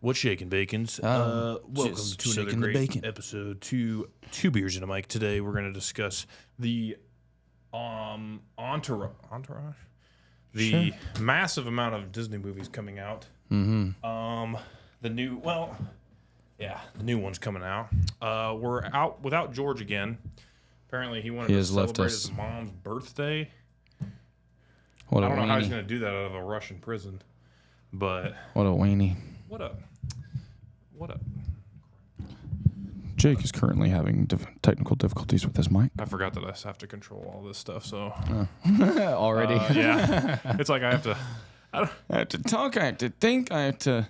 What's shaking, Bacons? Welcome to another great episode to Two Beers and a Mic. Today we're going to discuss the entourage, the massive amount of Disney movies coming out. Mm-hmm. The new one's coming out. We're out without George again. Apparently he wanted to celebrate his mom's birthday. I don't know how he's going to do that out of a Russian prison, but what a weenie. What up? Jake is currently having technical difficulties with his mic. I forgot that I have to control all this stuff, so... Already? Yeah. It's like I have to... I have to talk, I have to think, I have to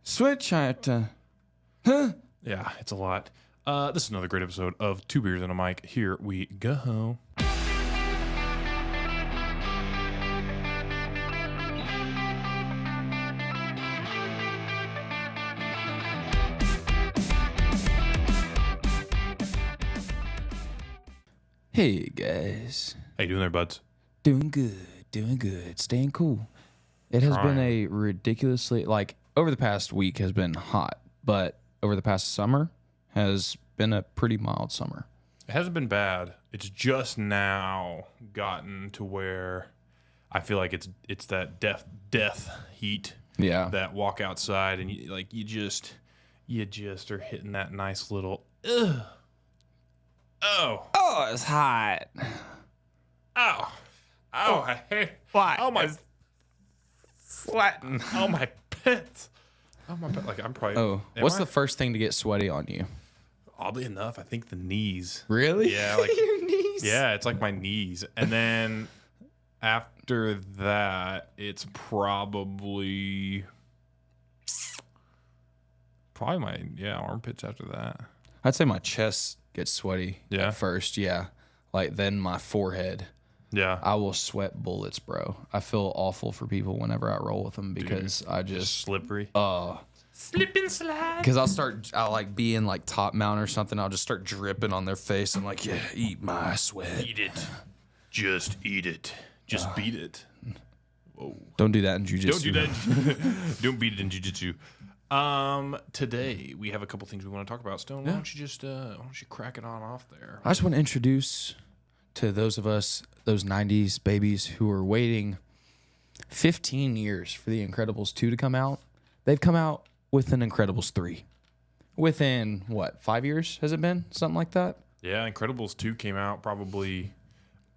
switch, I have to... Huh? Yeah, it's a lot. This is another great episode of Two Beers and a Mic. Here we go. Hey guys. How you doing there, buds? Doing good, staying cool. It has been a ridiculously, over the past week has been hot, but over the past summer has been a pretty mild summer. It hasn't been bad. It's just now gotten to where I feel like it's that death heat. Yeah. That walk outside and you just are hitting that nice little ugh. Oh, it's hot. I hate. Why? Oh my, sweating. oh my pits. Oh my pit. Like I'm probably. Oh, what's the first thing to get sweaty on you? Oddly enough, I think the knees. Really? Yeah, like your knees. Yeah, it's like my knees, and then after that, it's probably my armpits. After that, I'd say my chest gets sweaty at first. Yeah, then my forehead. Yeah, I will sweat bullets, bro. I feel awful for people whenever I roll with them because I just slippery. Slip and slide. Because I'll be in top mount or something. I'll just start dripping on their face and eat my sweat. Eat it. Just eat it. Just beat it. Whoa. Don't do that in jiu-jitsu. Don't do that. Don't beat it in jiu-jitsu. Today we have a couple things we want to talk about. Stone, why don't you crack it on off there? I just want to introduce to those of us, those 90s babies who are waiting 15 years for The Incredibles 2 to come out. They've come out with an Incredibles 3. Within, 5 years has it been? Something like that? Yeah, Incredibles 2 came out probably,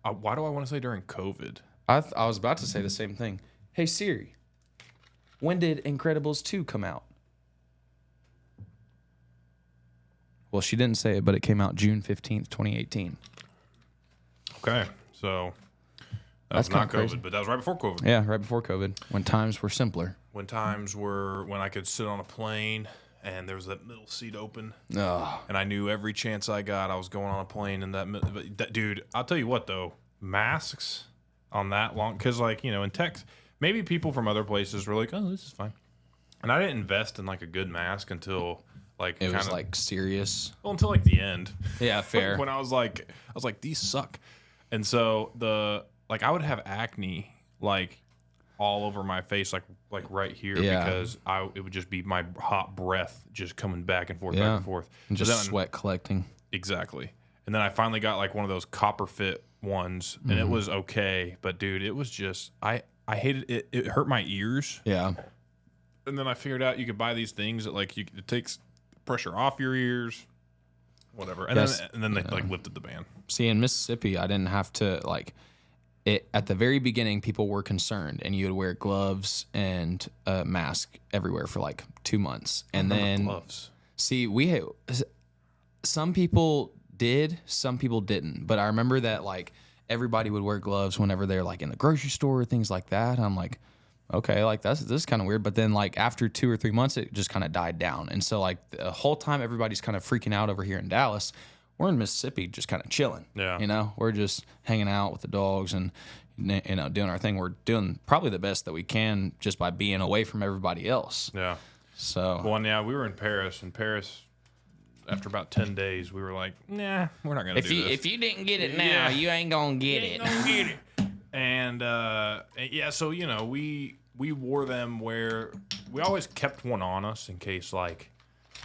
why do I want to say during COVID? I was about to say the same thing. Hey, Siri, when did Incredibles 2 come out? Well, she didn't say it, but it came out June 15th, 2018. Okay, so that's not COVID, crazy. But that was right before COVID. Yeah, right before COVID, when times were simpler. When I could sit on a plane and there was that middle seat open. Oh. And I knew every chance I got, I was going on a plane in that dude, I'll tell you what though, masks on that long, because in Texas, maybe people from other places were like, oh, this is fine. And I didn't invest in a good mask until it was serious. Well, until the end. Yeah, fair. When I was like, these suck. And so I would have acne all over my face, like right here, because it would just be my hot breath just coming back and forth, back and forth, and just sweat collecting. Exactly. And then I finally got one of those copper fit ones, and it was okay, but dude, it was just I hated it. It hurt my ears. Yeah. And then I figured out you could buy these things that it takes pressure off your ears, whatever. And then they lifted the ban. See, in Mississippi, I didn't have to it at the very beginning. People were concerned, and you would wear gloves and a mask everywhere for 2 months, and then gloves. See, some people did, some people didn't, but I remember that everybody would wear gloves whenever they're in the grocery store, things like that. I'm like, okay, this is kind of weird. But then after 2 or 3 months, it just kind of died down. And so the whole time everybody's kind of freaking out over here in Dallas, we're in Mississippi just kind of chilling. Yeah. We're just hanging out with the dogs and, doing our thing. We're doing probably the best that we can just by being away from everybody else. Yeah. So. Well, yeah, we were in Paris. After about 10 days, we were like, nah, we're not going to do this. If you didn't get it now, you ain't going to get it. And, so, we we wore them where we always kept one on us in case, like,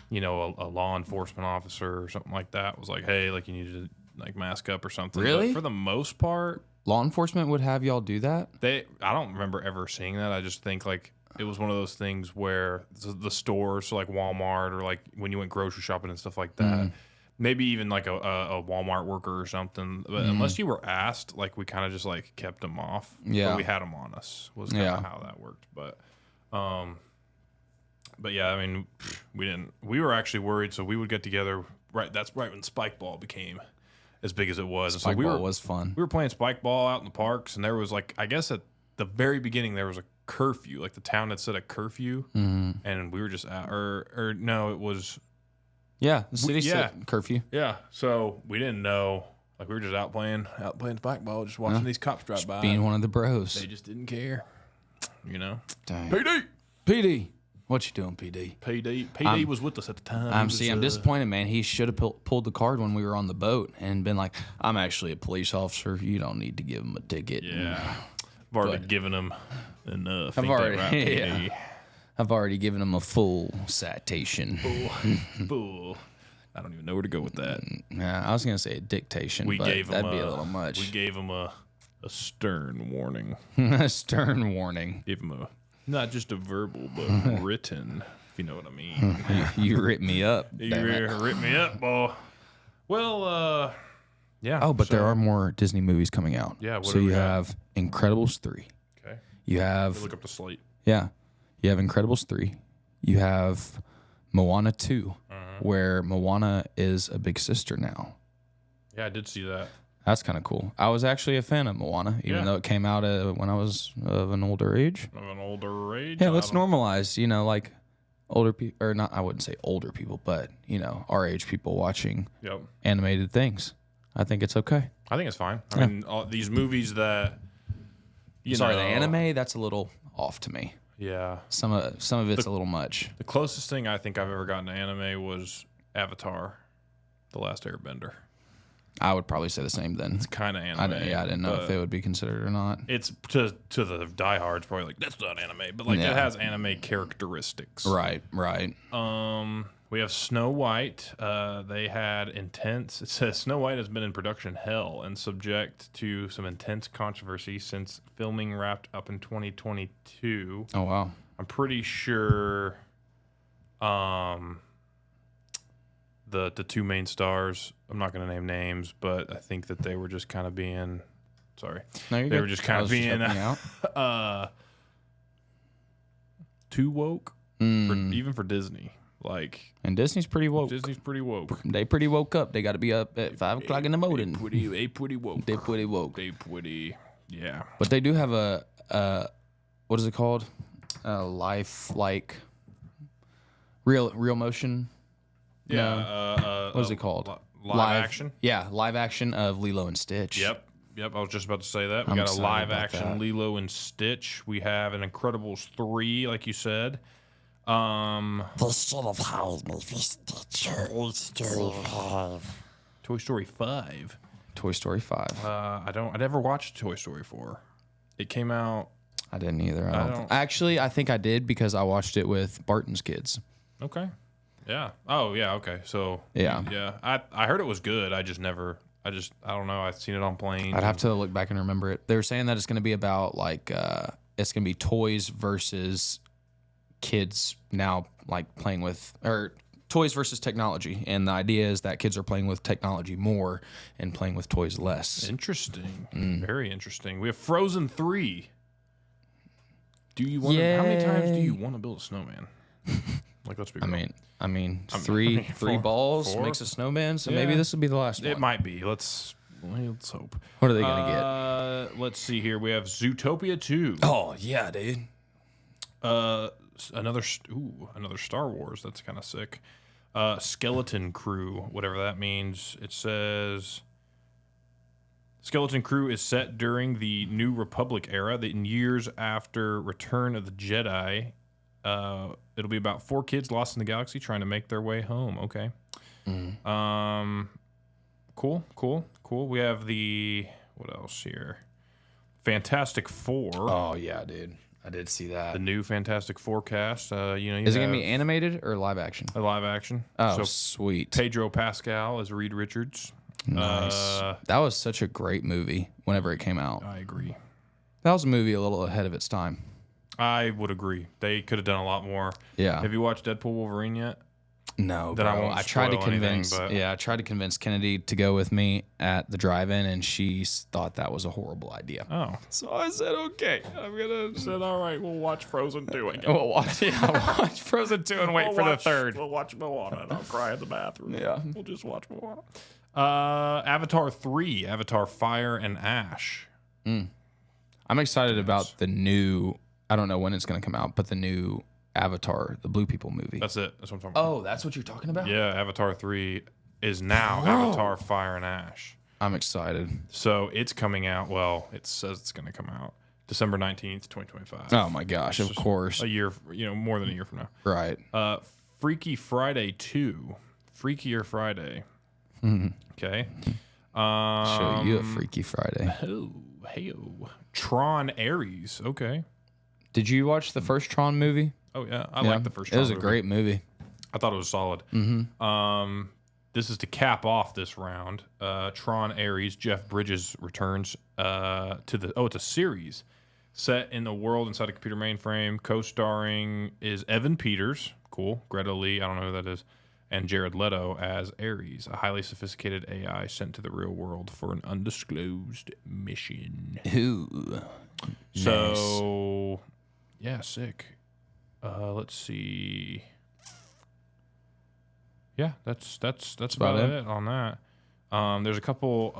you know, a law enforcement officer or something like that was like, hey, like, you need to, like, mask up or something. Really? But for the most part, law enforcement would have y'all do that? I don't remember ever seeing that. I just think, like, it was one of those things where the stores, so like Walmart or like when you went grocery shopping and stuff like that, maybe even like a Walmart worker or something. But unless you were asked, like, we kind of just like kept them off. Yeah. But we had them on us was kind of how that worked. But yeah, I mean, we were actually worried. So we would get together. Right. That's right when spike ball became as big as it was. And Spike so ball was fun. We were playing spike ball out in the parks, and there was like, I guess at the very beginning there was a curfew, like the town had set a curfew, and we were just out, or no, it was the city set curfew. Yeah, so we didn't know, like we were just out playing spike ball, just watching these cops drive by, being one of the bros. They just didn't care, you know. Dang. PD, what you doing, PD? PD was with us at the time. I'm disappointed, man. He should have pulled the card when we were on the boat and been like, I'm actually a police officer. You don't need to give him a ticket. Yeah. I've already given him enough. I've already given him a full citation. Bull. I don't even know where to go with that. Nah, I was gonna say a dictation, but that'd be a little much. We gave him a stern warning. A stern warning. Gave him not just a verbal, but written. If you know what I mean. You ripped me up. You ripped me up, boy. Well, yeah. Oh, but there are more Disney movies coming out. Yeah. So you have Incredibles 3. Okay. You have look up the slate. Yeah. You have Incredibles 3. You have Moana 2, where Moana is a big sister now. Yeah, I did see that. That's kind of cool. I was actually a fan of Moana, even though it came out when I was of an older age. Of an older age? Yeah, let's normalize, like older people, or not, I wouldn't say older people, but, our age people watching animated things. I think it's okay. I think it's fine. I mean, these movies that, the anime, that's a little off to me. Yeah. Some of it's a little much. The closest thing I think I've ever gotten to anime was Avatar, The Last Airbender. I would probably say the same then. It's kind of anime. I didn't know if it would be considered or not. It's to the diehards probably like, that's not anime, but like it has anime characteristics. Right. We have Snow White. They had intense. It says Snow White has been in production hell and subject to some intense controversy since filming wrapped up in 2022. Oh wow! I'm pretty sure. The two main stars. I'm not going to name names, but I think that they were just kind of being. Sorry, they were just kind of being too woke, even for Disney. Like, and Disney's pretty woke. They pretty woke up. They got to be up at 5 o'clock in the morning. They pretty woke. Yeah. But they do have a what is it called? Life real motion. Yeah. What is it called? Live action. Yeah, live action of Lilo and Stitch. Yep. I was just about to say that. We got a live action Lilo and Stitch. We have an Incredibles 3, like you said. This should have hired me for Stitch. Toy Story 5. Toy Story 5. I never watched Toy Story 4. It came out. I didn't either. Actually, I think I did because I watched it with Barton's kids. Okay. Yeah. Oh, yeah. Okay. So. Yeah. I heard it was good. I don't know. I've seen it on planes. I'd have to look back and remember it. They were saying that it's going to be about like it's going to be toys versus kids now like playing with, or toys versus technology, and the idea is that kids are playing with technology more and playing with toys less. Interesting. Very interesting. We have Frozen 3. Do you want how many times do you want to build a snowman? Like, let's be real. I mean, three balls makes a snowman, so maybe this will be the last one. It might be. Let's hope. What are they gonna get? Let's see here. We have Zootopia 2. Oh yeah, dude. Another Star Wars. That's kind of sick. Skeleton Crew, whatever that means. It says Skeleton Crew is set during the New Republic era, in years after Return of the Jedi. It'll be about 4 kids lost in the galaxy trying to make their way home. Okay. Cool. We have what else here? Fantastic Four. Oh yeah, dude. I did see that. The new Fantastic Four cast. Is it gonna be animated or live action? A live action. Oh, so sweet. Pedro Pascal as Reed Richards. Nice. That was such a great movie whenever it came out. I agree. That was a movie a little ahead of its time. I would agree. They could have done a lot more. Yeah. Have you watched Deadpool Wolverine yet? No, bro. I tried to convince Kennedy to go with me at the drive-in, and she thought that was a horrible idea. Oh. So I said, okay. Said, all right, we'll watch Frozen 2 again. We'll watch Frozen 2 and wait for the third. We'll watch Moana, and I'll cry in the bathroom. Yeah. We'll just watch Moana. Avatar 3, Avatar Fire and Ash. I'm excited about the new, I don't know when it's going to come out, but the new Avatar, the Blue People movie. That's it. That's what I'm talking about. Oh, that's what you're talking about? Yeah, Avatar 3 is now Avatar Fire and Ash. I'm excited. So it's coming out, well, it says it's going to come out December 19th, 2025. Oh my gosh, of course. A year, more than a year from now. Right. Freaky Friday 2. Freakier Friday. Okay. Show you a Freaky Friday. Hey, Tron Ares. Okay. Did you watch the first Tron movie? Oh, yeah. I like the first Tron movie. It was a great movie. I thought it was solid. This is to cap off this round. Tron Ares, Jeff Bridges returns to the... Oh, it's a series set in the world inside a computer mainframe. Co-starring is Evan Peters. Cool. Greta Lee. I don't know who that is. And Jared Leto as Ares, a highly sophisticated AI sent to the real world for an undisclosed mission. Ooh. So, yeah, sick. Let's see. Yeah, that's about it on that. There's a couple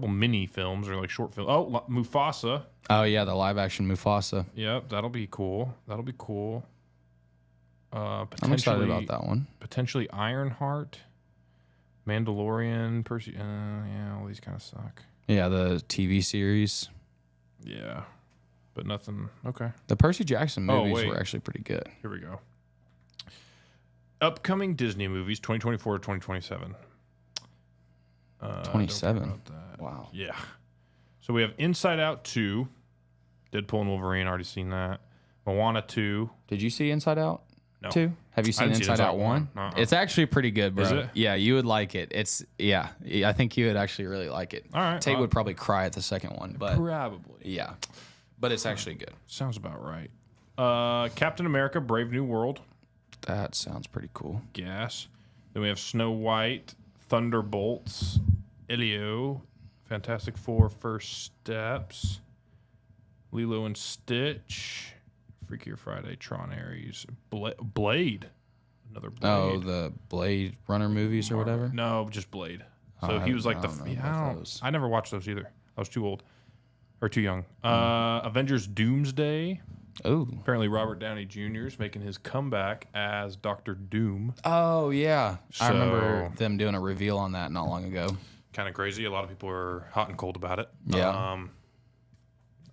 mini films or like short films. Oh, Mufasa. Oh yeah, the live action Mufasa. Yep, that'll be cool. I'm excited about that one. Potentially Ironheart, Mandalorian, Percy. Yeah, all these kind of suck. Yeah, the TV series. Yeah, but nothing. Okay. The Percy Jackson movies were actually pretty good. Here we go. Upcoming Disney movies, 2024 to 2027. 27. Wow. Yeah. So we have Inside Out 2, Deadpool and Wolverine. Already seen that. Moana 2. Did you see Inside Out? No. 2? Have you seen Inside Out 1? It's actually pretty good, bro. Is it? Yeah, you would like it. I think you would actually really like it. All right. Tate would probably cry at the second one, but probably. Yeah. But it's actually good. Sounds about right. Captain America, Brave New World. That sounds pretty cool. Gas. Then we have Snow White, Thunderbolts, Elio, Fantastic Four, First Steps, Lilo and Stitch, Freakier Friday, Tron Ares, Blade. Another Blade. Oh, the Blade Runner movies or whatever? No, just Blade. So he was like I never watched those either. I was too old. Or too young. Avengers Doomsday. Oh. Apparently Robert Downey Jr. is making his comeback as Dr. Doom. Oh, yeah. I remember them doing a reveal on that not long ago. Kind of crazy. A lot of people are hot and cold about it. Yeah.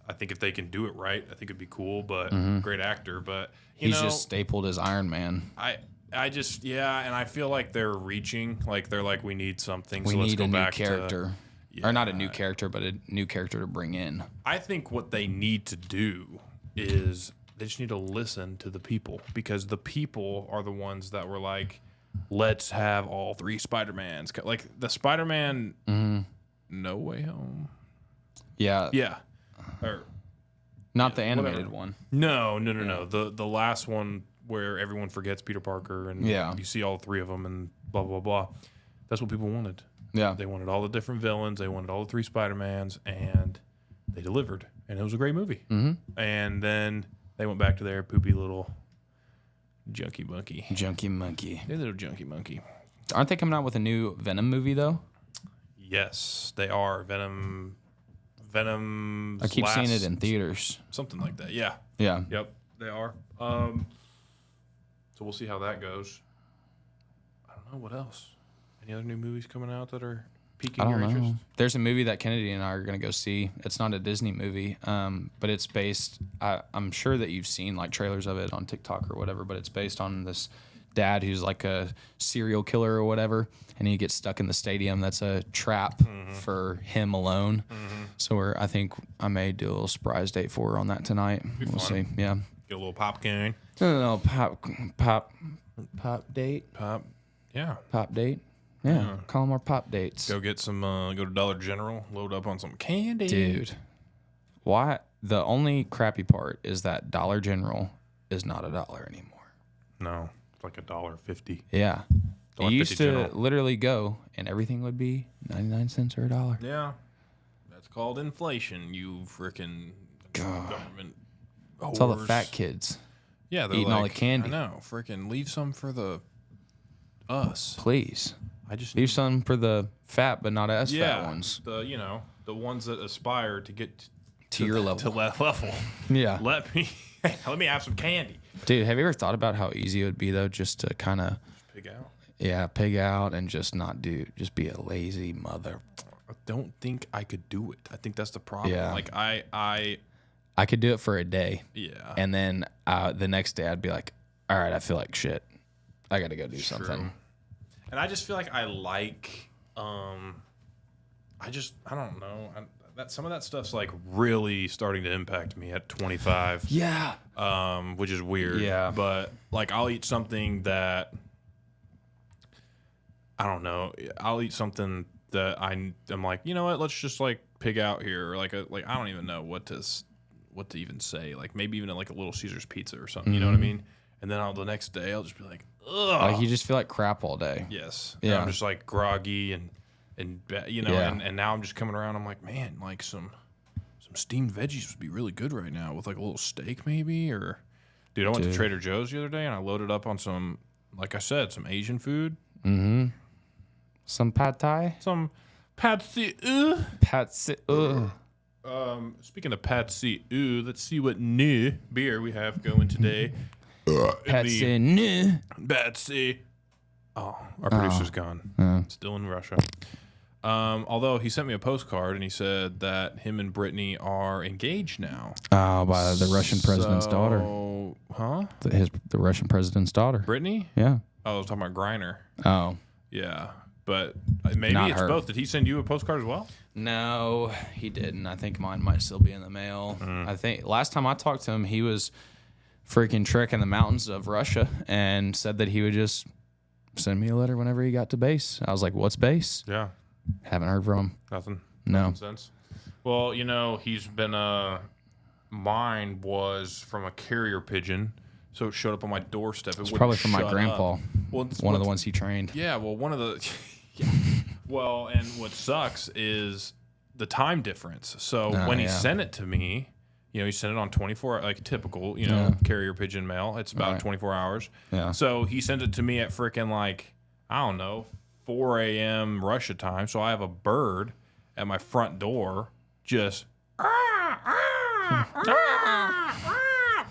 I think if they can do it right, I think it'd be cool, but great actor. But he's just stapled as Iron Man. I just, and I feel like they're reaching. Like, they're like, we need something. We so let's need go a new back character. To, or not a new character, but a new character to bring in. I think what they need to do is they just need to listen to the people, because the people are the ones that were like, let's have all three Spider-Mans. Like the Spider-Man No Way Home. Yeah. Yeah. Or not the animated one. No. The last one where everyone forgets Peter Parker and you see all three of them and blah, blah, blah. That's what people wanted. Yeah. They wanted all the different villains. They wanted all the three Spider-Mans, and they delivered. And it was a great movie. And then they went back to their poopy little junkie monkey. Their little junkie monkey. Aren't they coming out with a new Venom movie, though? Yes, they are. Venom. I keep seeing it in theaters. Something like that. Yeah. Yeah. Yep, they are. So we'll see how that goes. I don't know what else. Any other new movies coming out that are piquing your interest? There's a movie that Kennedy and I are going to go see. It's not a Disney movie, but it's based... I'm sure that you've seen like trailers of it on TikTok or whatever, but it's based on this dad who's like a serial killer or whatever, and he gets stuck in the stadium. That's a trap for him alone. So I think I may do a little surprise date for her on that tonight. We'll see. Yeah. Get a little popcorn. No, pop date. Yeah. Pop date. Yeah. Call them our pop dates. Go get some. Go to Dollar General. Load up on some candy, dude. Why? The only crappy part is that Dollar General is not $1 anymore. No, it's like $1.50. Yeah. You used to literally go and everything would be 99 cents or $1. Yeah. That's called inflation, you freaking government whores. It's all the fat kids. Yeah, they're eating all the candy. I know. Freaking leave some for us. Please. I just leave some for the fat but not as fat ones. The ones that aspire to get to your level. To level. Yeah. Let me have some candy. Dude, have you ever thought about how easy it would be though just to kind of pig out? Yeah, pig out and just just be a lazy mother. I don't think I could do it. I think that's the problem. Yeah. Like I could do it for a day. Yeah. And then the next day I'd be like, all right, I feel like shit. I got to go do something. And I just feel like I like, I don't know. Some of that stuff's like really starting to impact me at 25. Yeah. Which is weird. Yeah. Like I'll eat something that, I don't know. I'll eat something that I'm like, you know what? Let's just like pig out here. Or like I don't even know what to even say. Like maybe even like a Little Caesars pizza or something. You know what I mean? And then the next day I'll just be like, ugh. Like you just feel like crap all day. Yes. Yeah. And I'm just like groggy and now I'm just coming around. I'm like, man, like some steamed veggies would be really good right now with like a little steak maybe. Or dude, I went to Trader Joe's the other day and I loaded up on some, like I said, some Asian food. Mm-hmm. Some pad thai. Some pad see ew. Pad see Speaking of pad see ew, let's see what new beer we have going today. Pad see new. Pad see. Oh, our producer's gone. Still in Russia. Although he sent me a postcard and he said that him and Brittney are engaged now. Oh, by the Russian president's daughter. Huh? The Russian president's daughter. Brittney? Yeah. Oh, I was talking about Griner. Oh. Yeah. But maybe Not it's her. both. Did he send you a postcard as well? No, he didn't. I think mine might still be in the mail. I think last time I talked to him, he was freaking trekking the mountains of Russia and said that he would just send me a letter whenever he got to base. I was like, what's base? Yeah. Haven't heard from him. Nothing. No. Nothing since. Well, he's been mine was from a carrier pigeon, so it showed up on my doorstep. It's probably from my grandpa. Well, one of the ones he trained. Yeah, well, one of the well, and what sucks is the time difference. So when he sent it to me, he sent it on 24, like typical, carrier pigeon mail. It's about 24 hours. Yeah. So he sent it to me at freaking like, I don't know, 4 a.m. Russia time. So I have a bird at my front door just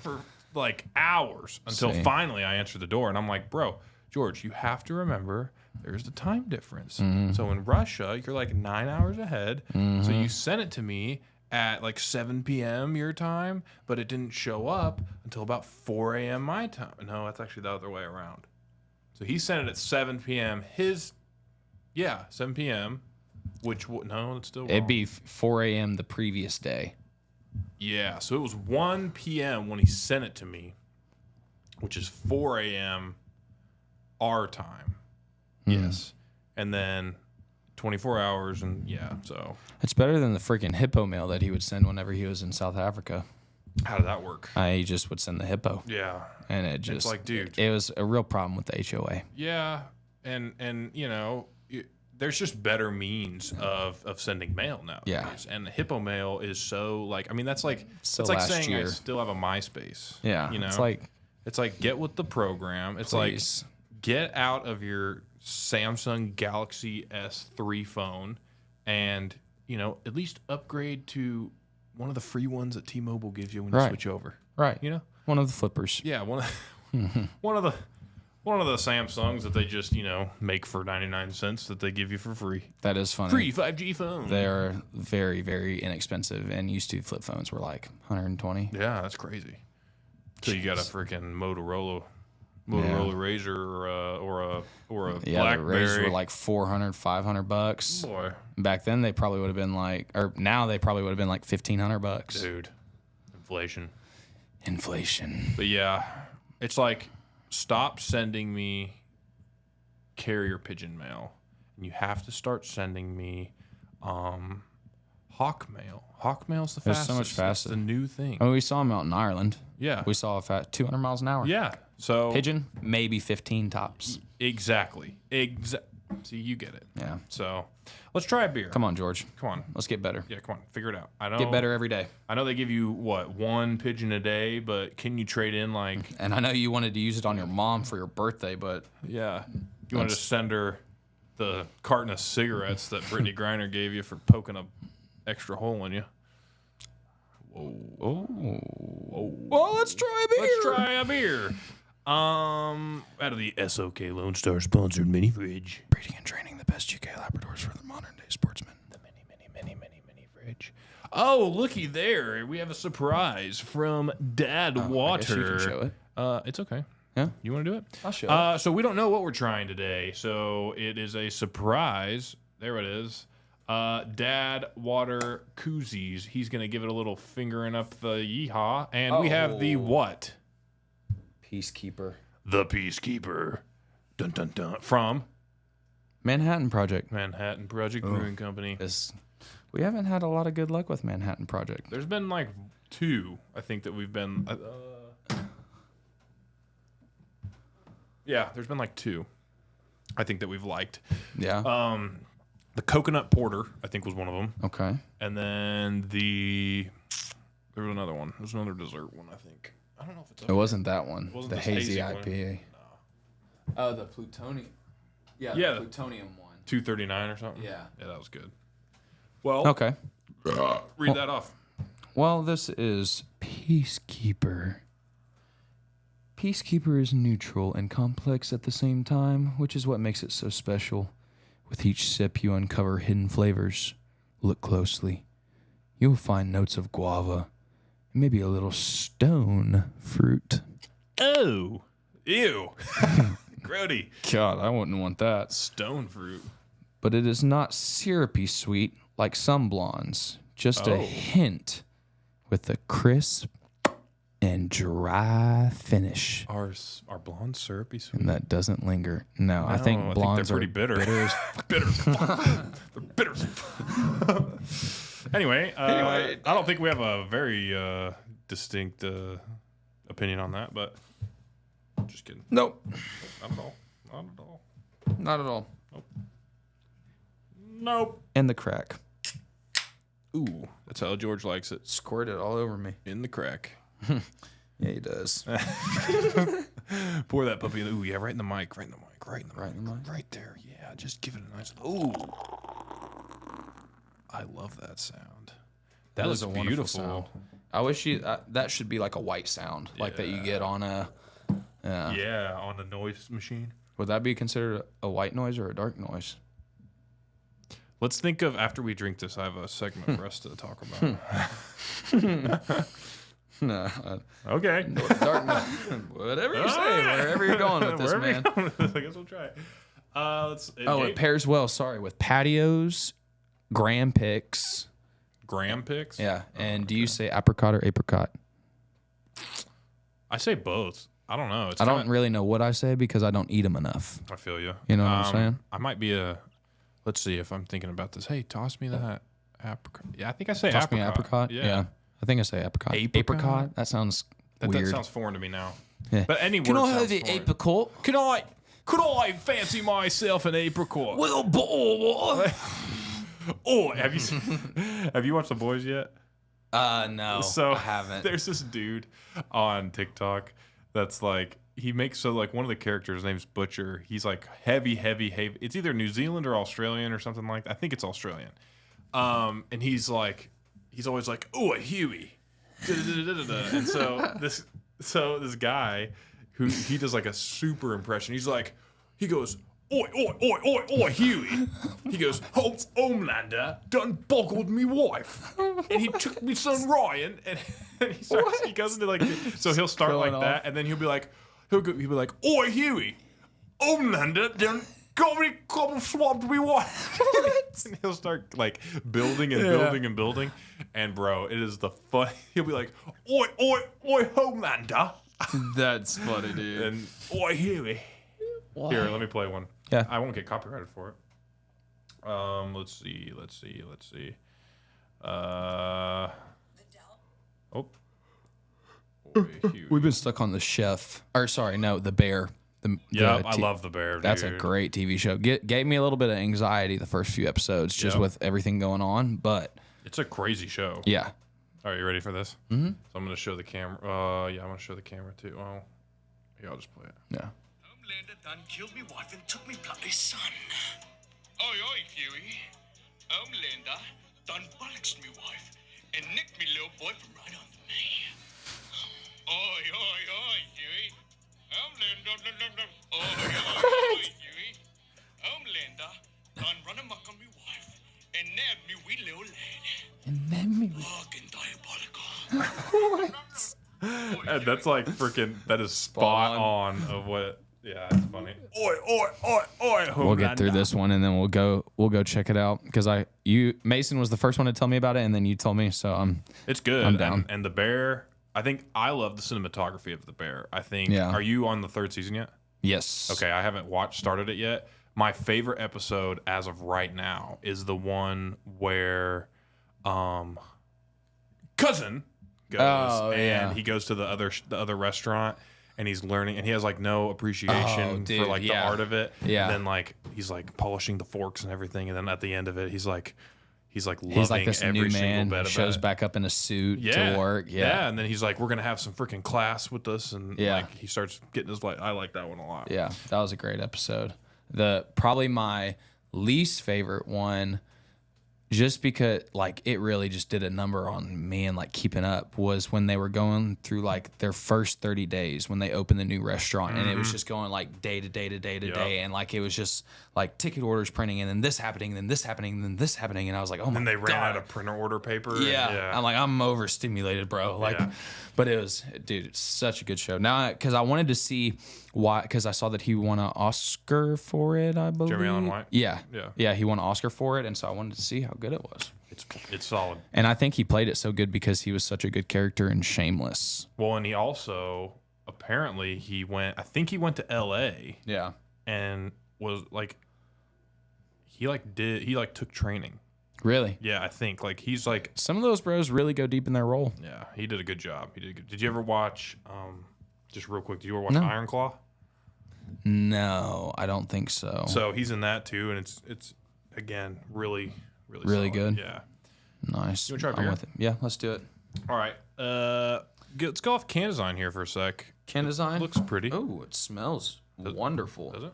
for like hours until finally I answer the door. And I'm like, bro, George, you have to remember there's the time difference. So in Russia, you're like 9 hours ahead. So you sent it to me at like 7 p.m. your time, but it didn't show up until about 4 a.m. my time. No, that's actually the other way around. So he sent it at 7 p.m. 7 p.m. No, it's still wrong. It'd be 4 a.m. the previous day. Yeah, so it was 1 p.m. when he sent it to me, which is 4 a.m. our time. Yes. And then 24 hours, and so. It's better than the freaking hippo mail that he would send whenever he was in South Africa. How did that work? He just would send the hippo. Yeah. And it just. It's like, dude. It was a real problem with the HOA. Yeah. And there's just better means of sending mail nowadays. Yeah. And the hippo mail is so like, that's like, so it's like last saying year. I still have a MySpace. Yeah. It's like get with the program. It's please. like get out of your Samsung Galaxy S3 phone and, at least upgrade to one of the free ones that T-Mobile gives you when you switch over. Right. One of the flippers. Yeah. One of the Samsungs that they just, make for 99 cents that they give you for free. That is funny. Free 5G phone. They are very, very inexpensive, and used to flip phones were like $120. Yeah, that's crazy. So you got a freaking Motorola Razr or a Yeah, the Razrs BlackBerry. were like $400, $500. Boy, Back then, they probably would have been like, or now they probably would have been like $1,500. dude, inflation. Inflation. But yeah, it's like, stop sending me carrier pigeon mail, and you have to start sending me hawk mail. Hawk mail's the fastest. It's so much faster. It's the new thing. Oh, we saw them out in Ireland. Yeah. We saw a 200 miles an hour. Yeah. So Pigeon, maybe 15 tops. Exactly. See, you get it. Yeah. So let's try a beer. Come on, George. Come on. Let's get better. Yeah, come on. Figure it out. I know. Get better every day. I know they give you one pigeon a day, but can you trade in like? And I know you wanted to use it on your mom for your birthday, but Yeah. You want to just send her the carton of cigarettes that Brittney Griner gave you for poking a extra hole in you. well, let's try a beer. Let's try a beer. Out of the SOK Lone Star sponsored mini fridge. Breeding and training the best UK Labradors for the modern day sportsman. The mini fridge. Oh, looky there. We have a surprise from Dad Water. I guess you can show it. It's okay. Yeah. You want to do it? I'll show it. So we don't know what we're trying today. So it is a surprise. There it is. Dad Water koozies. He's going to give it a little fingering up the yeehaw. And we have the what? Peacekeeper. The Peacekeeper. Dun, dun, dun. From Manhattan Project. Manhattan Project Brewing Company. We haven't had a lot of good luck with Manhattan Project. There's been like 2, I think, that we've been... yeah, there's been like 2, I think, that we've liked. Yeah. The Coconut Porter, I think, was one of them. Okay. And then there was another one. There's another dessert one, I think. I don't know if it's... It wasn't that one. It wasn't the this hazy one. IPA. No. Oh, the plutonium. Yeah, Yeah. the plutonium one. 239 or something? Yeah. Yeah, that was good. Well, Okay. read that off. Well, this is Peacekeeper. Peacekeeper is neutral and complex at the same time, which is what makes it so special. With each sip, you uncover hidden flavors. Look closely. You'll find notes of guava, and maybe a little stone fruit. Oh. Ew. Grody. God, I wouldn't want that. Stone fruit. But it is not syrupy sweet like some blondes. Just a hint with a crisp and dry finish. Are blondes syrupy sweet? And that doesn't linger. No, I think blondes they're pretty bitter. bitter as bitter. They're bitter. Anyway, I don't think we have a very distinct opinion on that, but just kidding. Nope. Not at all. Not at all. Not at all. Nope. And the crack. Ooh, that's how George likes it. Squirt it all over me. In the crack. Yeah, he does. Pour that puppy. Ooh, yeah, right in the mic. Right in the mic. Right in the mic. Right there. Yeah, just give it a nice. Ooh. I love that sound. That is is a wonderful sound. I wish that should be like a white sound, like that you get on a. Yeah, on a noise machine. Would that be considered a white noise or a dark noise? Let's think of, after we drink this, I have a segment for us to talk about. No. Okay. Dark noise. Whatever you say, wherever you're going with this, man. I guess we'll try it. It pairs well, with patios, gram picks. Gram picks? Yeah. And do you say apricot or apricot? I say both. I don't know. I don't really know what I say because I don't eat them enough. I feel you. You know what I'm saying? I might be let's see if I'm thinking about this. Hey, toss me that apricot. Yeah, I think I say apricot. Toss me apricot? Yeah. I think I say apricot. Apricot? That sounds weird. That sounds foreign to me now. Yeah. But any Can word I have sounds the foreign. apricot? Could I fancy myself an apricot? Well, boy. Oh, have you watched The Boys yet? No, So I haven't. There's this dude on TikTok that's like, he makes one of the characters, his name's Butcher. He's like heavy. It's either New Zealand or Australian or something like that. I think it's Australian. And he's always like, oh, a Huey. And so this guy who he does like a super impression. He goes, oi, Huey. He goes, Homelander done boggled me wife. And he took me son Ryan. And he goes into like, so he'll start like that. And then he'll be like, he'll be like, "Oi, Huey, Homelander done got me couple swamped me wife." And he'll start like building and building and building, and bro, it is the fun. He'll be like, "Oi, Homelander." That's funny, dude. And "Oi, Huey." Here, let me play one. Yeah, I won't get copyrighted for it. Let's see. We've been stuck on the chef. Or sorry, no, the bear. I love the bear. Dude. That's a great TV show. Gave me a little bit of anxiety the first few episodes, just with everything going on. But it's a crazy show. Yeah. All right, you ready for this? Mm-hmm. So I'm gonna show the camera. Yeah, I'm gonna show the camera too. Oh, yeah, I'll just play it. Yeah. Homelander done killed me wife and took me bloody son. Oi, Huey. Homelander done bollocks me wife and nicked me little boy from right under me. Oi, Huey. Homelander, oi, Huey. Homelander done run amok on me wife and nabbed me wee little lad. Fucking diabolical. And that's like freaking. That is spot on of what. Yeah, it's funny. Oi. We'll get through this one and then we'll go check it out because Mason was the first one to tell me about it and then you told me, so it's good. I'm down. And the bear. I think I love the cinematography of the bear. I think. Yeah. Are you on the 3rd season yet? Yes. Okay, I haven't started it yet. My favorite episode as of right now is the one where, cousin goes he goes to the other restaurant and he's learning and he has like no appreciation for like the art of it. Yeah. And then like he's like polishing the forks and everything, and then at the end of it he's like loving this every new single man, bit of shows it. back up in a suit to work. Yeah. And then he's like, we're gonna have some freaking class with us, and like he starts getting his like. I like that one a lot. Yeah, that was a great episode. Probably my least favorite one, just because like it really just did a number on me and like keeping up, was when they were going through like their first 30 days when they opened the new restaurant, and it was just going like day to day to day to day, and like it was just like ticket orders printing, and then this happening, and then this happening, and then this happening, and I was like, oh my god. And they ran out of printer order paper. Yeah. I'm like, I'm overstimulated, bro. Like, but it was, dude, it's such a good show. Now, because I wanted to see why, because I saw that he won an Oscar for it, I believe. Jeremy Allen White? Yeah, he won an Oscar for it, and so I wanted to see how good it was. It's solid. And I think he played it so good because he was such a good character in Shameless. Well, and he also, apparently, I think he went to L.A. Yeah. And was like, he took training. Really? Yeah, I think. Like, he's like. Some of those bros really go deep in their role. Yeah, he did a good job. Did you ever watch, just real quick, did you ever watch Iron Claw? No, I don't think so. So he's in that too, and it's again, really solid. Good. Yeah. Nice. You want to try beer? With it. Yeah, let's do it. All right. Let's go off can design here for a sec. Can design? Looks pretty. Oh, it smells wonderful. Does it?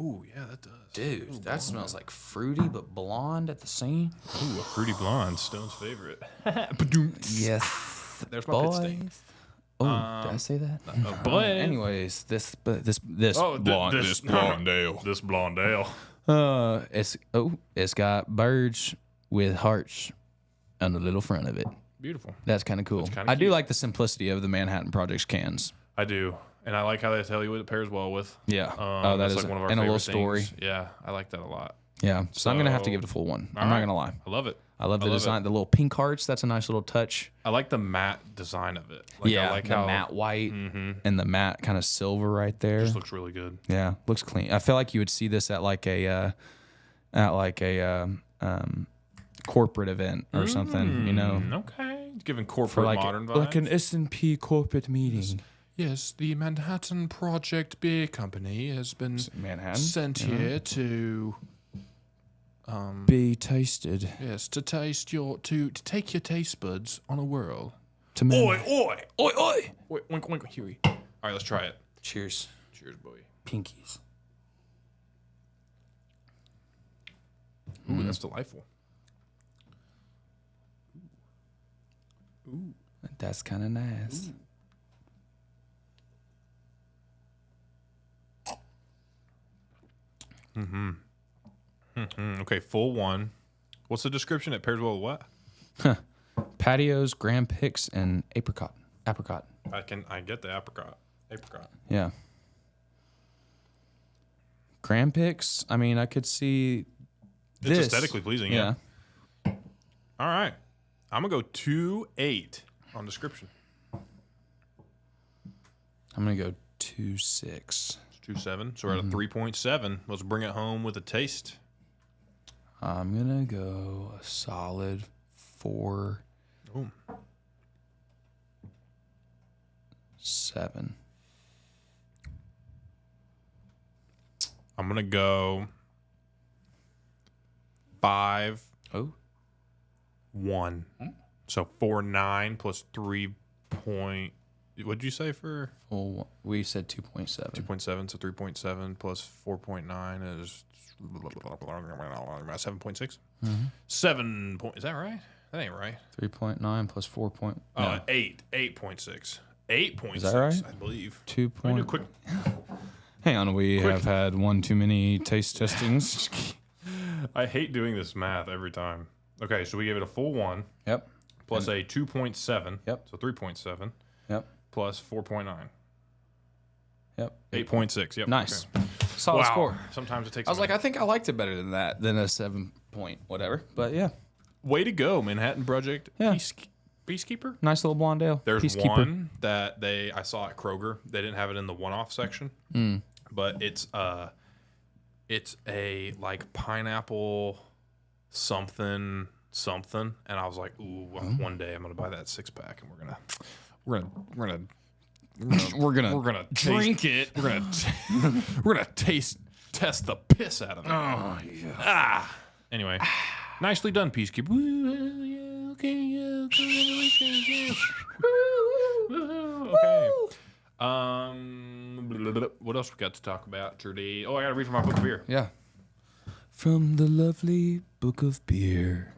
Ooh, yeah, that does. Dude, that smells like fruity but blonde at the same. Ooh, a fruity blonde, Stone's favorite. Yes. There's my pit stain. Oh, did I say that? But anyways, this blonde ale. This blonde ale. It's got birds with hearts on the little front of it. Beautiful. That's kind of cool. I do like the simplicity of the Manhattan Project's cans. I do. And I like how they tell you what it pairs well with. Yeah. That is like one of our and a favorite little story. things. Yeah, I like that a lot. Yeah. So I'm going to have to give it a full one. I'm not going to lie. I love it. I love the design. The little pink hearts. That's a nice little touch. I like the matte design of it. Like, yeah. I like the how matte white and the matte kind of silver right there. Just looks really good. Yeah. Looks clean. I feel like you would see this at like a corporate event or something, you know. Okay. It's giving corporate modern vibes. Like an S&P corporate meeting. Yes, the Manhattan Project Beer Company has been sent here to be tasted. Yes, to taste to take your taste buds on a whirl. Oi! Wait, wink, wink, Huey. All right, let's try it. Cheers. Cheers, boy. Pinkies. Ooh, that's delightful. Ooh. That's kind of nice. Ooh. Okay, full one. What's the description? It pairs well with what? Patios, Grand Picks, and apricot. I get the apricot. Apricot. Yeah. Grand Pix. I mean, I could see this. It's aesthetically pleasing. Yeah. All right. I'm gonna go 2.8 on description. I'm gonna go 2.6. 2.7. So we're at a 3.7. Let's bring it home with a taste. I'm gonna go a solid 4. Ooh. 7. I'm gonna go 5. Oh. 1. So 4.9 plus 3. What did you say for? Well, we said 2.7. 2.7. So 3.7 plus 4.9 is 7.6. 7 point. Is that right? That ain't right. 3.9 plus 4. No. 8. 8.6. 8.6. Is that right? I believe. 2. Let me do a quick. Hang on, we have had one too many taste testings. I hate doing this math every time. Okay, so we gave it a full 1. Yep. Plus a 2.7. Yep. So 3.7. Yep. Plus 4.9. Yep. 8.6. Yep. Nice. Okay. Solid score. Sometimes it takes. I was like, I think I liked it better than that, than a 7 point whatever. But yeah. Way to go, Manhattan Project. Yeah. Peacekeeper. Nice little blonde ale. There's Peacekeeper. one that I saw at Kroger. They didn't have it in the one-off section, but it's a like pineapple something, and I was like, ooh, one day I'm gonna buy that 6-pack, and we're gonna drink it. We're gonna test the piss out of it. Oh yeah. Anyway, nicely done, Peacekeeper. Woo, yeah, okay, yeah, congratulations, yeah. Woo, okay. What else we got to talk about today? Oh, I gotta read from my book of beer. Yeah. From the lovely book of beer.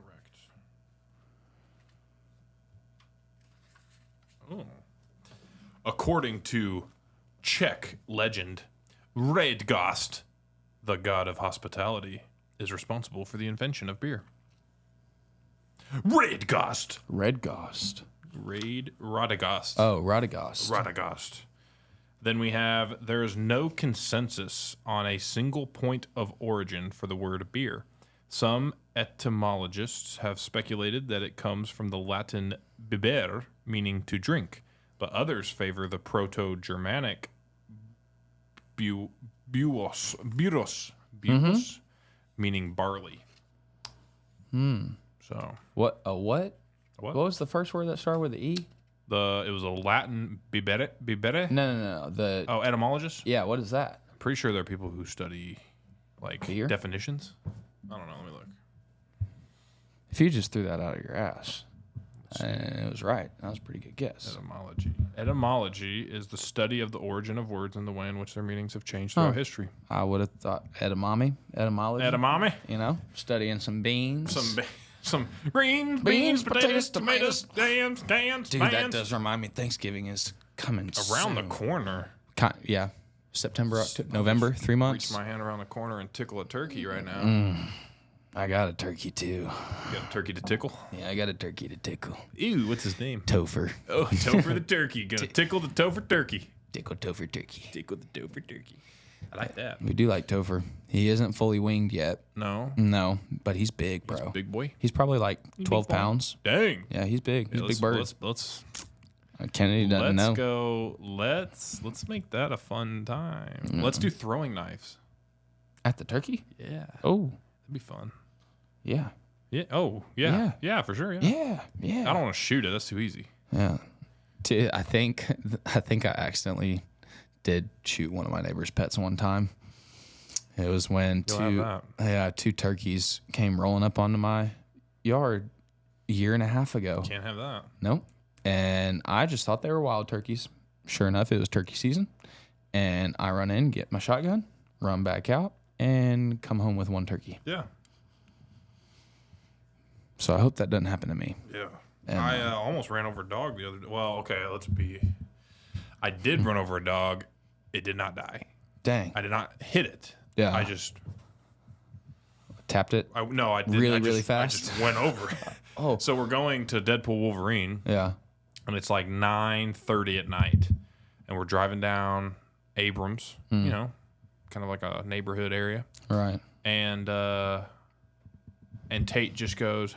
Correct. Oh. According to Czech legend, Radgast, the god of hospitality, is responsible for the invention of beer. Radgast. Radgast. Radagast. Oh, Radagast. Radagast. Then we have, there's no consensus on a single point of origin for the word beer. Some etymologists have speculated that it comes from the Latin biber, meaning to drink, but others favor the Proto-Germanic buos, meaning barley. So What? A what? What? What was the first word that started with the E? it was a Latin bibere. No. The Oh, etymologist. yeah. What is that? Pretty sure there are people who study like Beer? definitions. I don't know. Let me look. If you just threw that out of your ass, and it was right. That was a pretty good guess. Etymology. Etymology is the study of the origin of words and the way in which their meanings have changed throughout history. I would have thought etymology. Edamame. You know, studying some beans. Some greens, beans, potatoes, tomatoes, yams, Dude, that does remind me. Thanksgiving is coming around the soon. corner. Yeah, September, October, November, 3 months. Reach my hand around the corner and tickle a turkey right now. I got a turkey too. You got a turkey to tickle? Yeah, I got a turkey to tickle. Ew, what's his name? Topher. Oh, Topher the Turkey. Gonna tickle the Topher Turkey. Tickle Topher turkey. Tickle the Topher Turkey. I like that. We do like Topher. He isn't fully winged yet. No. No, but he's big, bro. Big boy. He's probably like 12 boy. pounds. Dang. Yeah, he's big. He's a big bird. Let's Kennedy doesn't know. go. Let's make that a fun time. Let's do throwing knives. At the turkey? Yeah. Oh, That'd be fun. yeah. Yeah. Oh, yeah. Yeah, for sure. Yeah. Yeah. I don't want to shoot it. That's too easy. Yeah. I think I accidentally did shoot one of my neighbor's pets one time. It was when two turkeys came rolling up onto my yard a year and a half ago. Can't have that. Nope. And I just thought they were wild turkeys. Sure enough, it was turkey season. And I run in, get my shotgun, run back out, and come home with one turkey. Yeah. So I hope that doesn't happen to me. Yeah. And, I almost ran over a dog the other day. Well, okay, I did run over a dog. It did not die. Dang. I did not hit it. Yeah. I just Tapped it? I did. Really fast? I just went over it. Oh. So we're going to Deadpool Wolverine, Yeah. and it's like 9:30 at night. and we're driving down Abrams, you know, kind of like a neighborhood area. Right. And Tate just goes,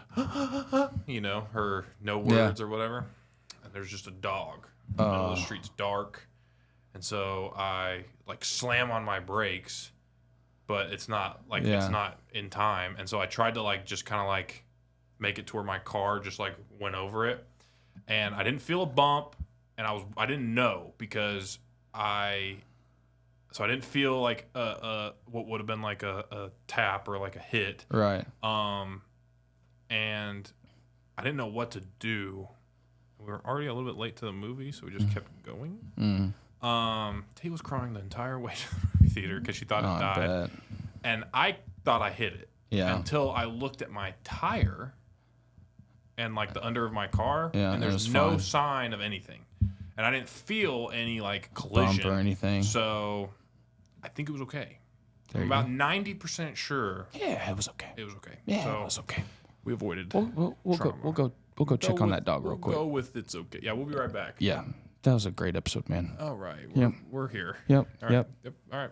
you know, her no words or whatever. And there's just a dog. The middle of the street's dark. And so I like slam on my brakes, but it's not like it's not in time. And so I tried to like just kind of like make it to where my car just like went over it. And I didn't feel a bump, and I didn't know because I didn't feel like what would have been like a tap or like a hit. Right. And I didn't know what to do. We were already a little bit late to the movie, so we just kept going. Tate was crying the entire way to the movie theater because she thought it died. And I thought I hit it. Yeah. Until I looked at my tire and like the under of my car, and there's no sign of anything. And I didn't feel any like collision bump or anything. So I think it was okay. I'm about 90% sure. Yeah, it was okay. It was okay. Yeah, so it was okay. We avoided. We'll go check on that dog real quick. Go with it's okay. Yeah, we'll be right back. Yeah, that was a great episode, man. All right. We're here. Yep. All right. Yep. All right.